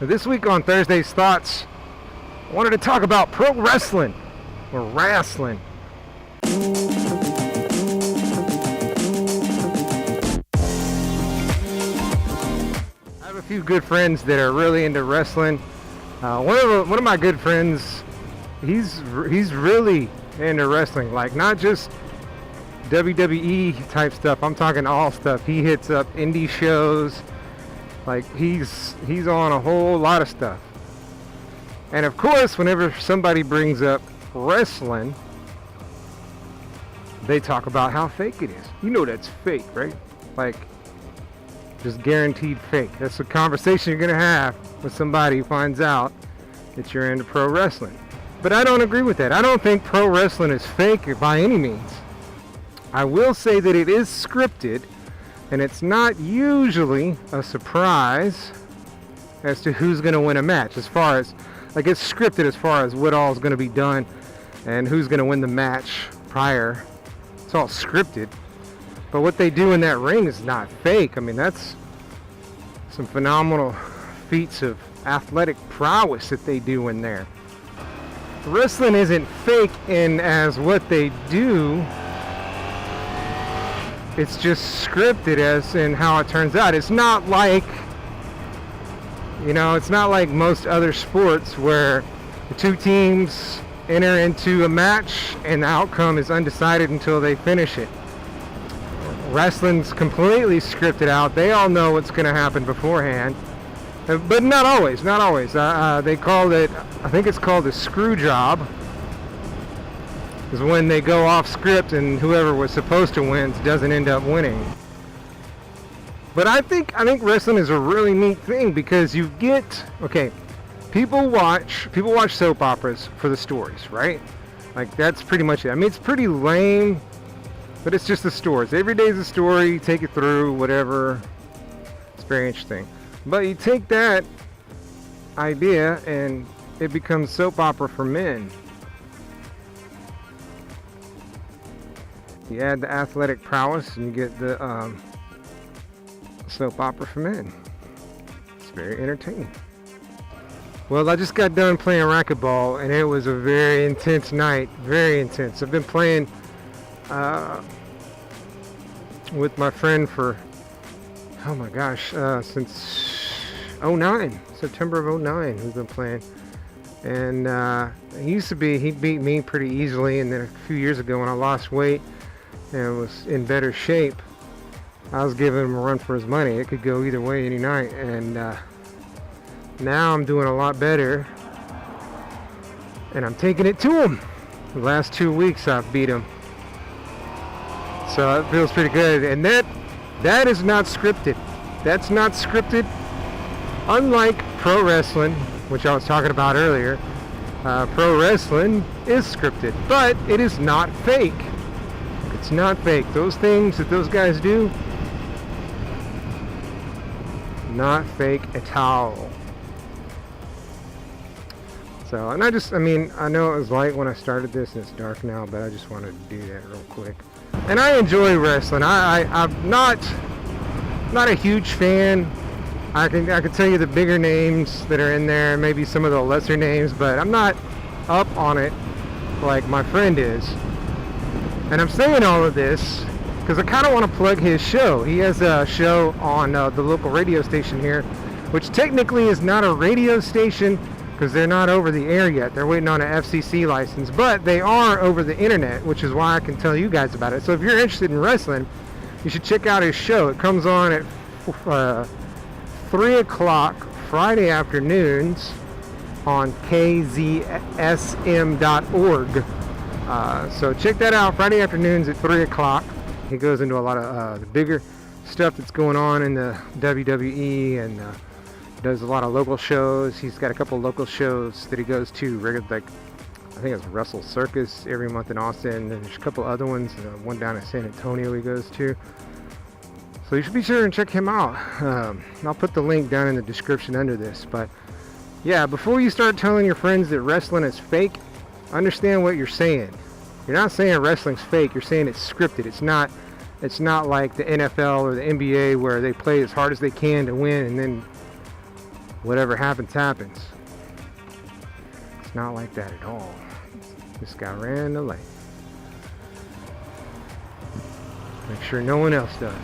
This week on Thursday's Thoughts, I wanted to talk about pro wrestling, or wrestling. I have a few good friends that are really into wrestling. One of my good friends, he's really into wrestling, like not just WWE type stuff. I'm talking all stuff. He hits up indie shows. Like he's on a whole lot of stuff. And of course, whenever somebody brings up wrestling, they talk about how fake it is. You know that's fake, right? Like, just guaranteed fake. That's the conversation you're gonna have with somebody who finds out that you're into pro wrestling. But I don't agree with that. I don't think pro wrestling is fake by any means. I will say that it is scripted, and it's not usually a surprise as to who's going to win a match. As far as, like, it's scripted as far as what all is going to be done and who's going to win the match prior. It's all scripted. But what they do in that ring is not fake. I mean, that's some phenomenal feats of athletic prowess that they do in there. Wrestling isn't fake in as what they do. It's just scripted as in how it turns out. It's not like, it's not like most other sports where the two teams enter into a match and the outcome is undecided until they finish it. Wrestling's completely scripted out. They all know what's going to happen beforehand. But not always, not always. They call it, I think it's called a screw job. Is when they go off script and whoever was supposed to win doesn't end up winning. But I think wrestling is a really neat thing because you get, people watch soap operas for the stories, right? Like that's pretty much it. I mean, it's pretty lame, but it's just the stories. Every day's a story, take it through, whatever. It's very interesting. But you take that idea and it becomes soap opera for men. You add the athletic prowess and you get the soap opera for men. It's very entertaining. Well, I just got done playing racquetball and it was a very intense night. Very intense. I've been playing with my friend for, oh my gosh, since 09. September of 09 we've been playing. And he beat me pretty easily, and then a few years ago when I lost weight and was in better shape, I was giving him a run for his money. It could go either way any night, and now I'm doing a lot better, and I'm taking it to him. The last 2 weeks I've beat him, so it feels pretty good. And that is not scripted. That's not scripted. Unlike pro wrestling, which I was talking about earlier, pro wrestling is scripted, but it is not fake. It's not fake. Those things that those guys do, not fake at all. So, and I know it was light when I started this and it's dark now, but I just wanted to do that real quick. And I enjoy wrestling. I'm not a huge fan. I can tell you the bigger names that are in there, maybe some of the lesser names, but I'm not up on it like my friend is. And I'm saying all of this because I kind of want to plug his show. He has a show on the local radio station here, which technically is not a radio station because they're not over the air yet. They're waiting on an FCC license, but they are over the internet, which is why I can tell you guys about it. So if you're interested in wrestling, you should check out his show. It comes on at 3 o'clock Friday afternoons on kzsm.org. So check that out, Friday afternoons at 3 o'clock. He goes into a lot of the bigger stuff that's going on in the WWE, and does a lot of local shows. He's got a couple of local shows that he goes to, like I think it's Wrestle Circus every month in Austin, and there's a couple other ones, one down in San Antonio he goes to. So you should be sure and check him out. I'll put the link down in the description under this. But yeah, before you start telling your friends that wrestling is fake, understand what you're saying. You're not saying wrestling's fake. You're saying it's scripted. It's not like the NFL or the NBA where they play as hard as they can to win, and then whatever happens, happens. It's not like that at all. This guy ran the lane. Make sure no one else does.